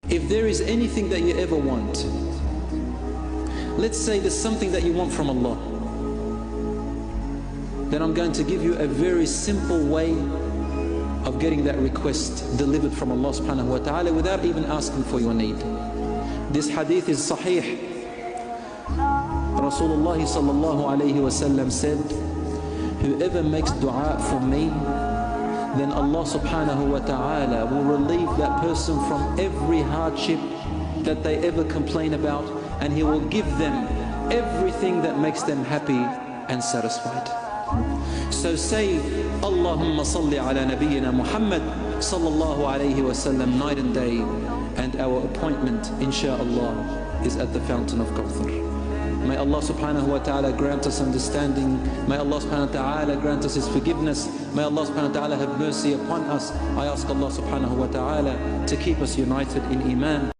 If there is anything that you ever want, let's say there's something that you want from Allah, then I'm going to give you a very simple way of getting that request delivered from Allah subhanahu wa ta'ala without even asking for your need. This hadith is sahih. Rasulullah sallallahu alayhi wa sallam said, whoever makes dua for me, then Allah subhanahu wa ta'ala will relieve that person from every hardship that they ever complain about, and He will give them everything that makes them happy and satisfied. So say, Allahumma salli ala nabiyyina Muhammad sallallahu alayhi wa sallam night and day, and our appointment insha'Allah is at the fountain of Kawthar. May Allah subhanahu wa ta'ala grant us understanding. May Allah subhanahu wa ta'ala grant us His forgiveness. May Allah subhanahu wa ta'ala have mercy upon us. I ask Allah subhanahu wa ta'ala to keep us united in Iman.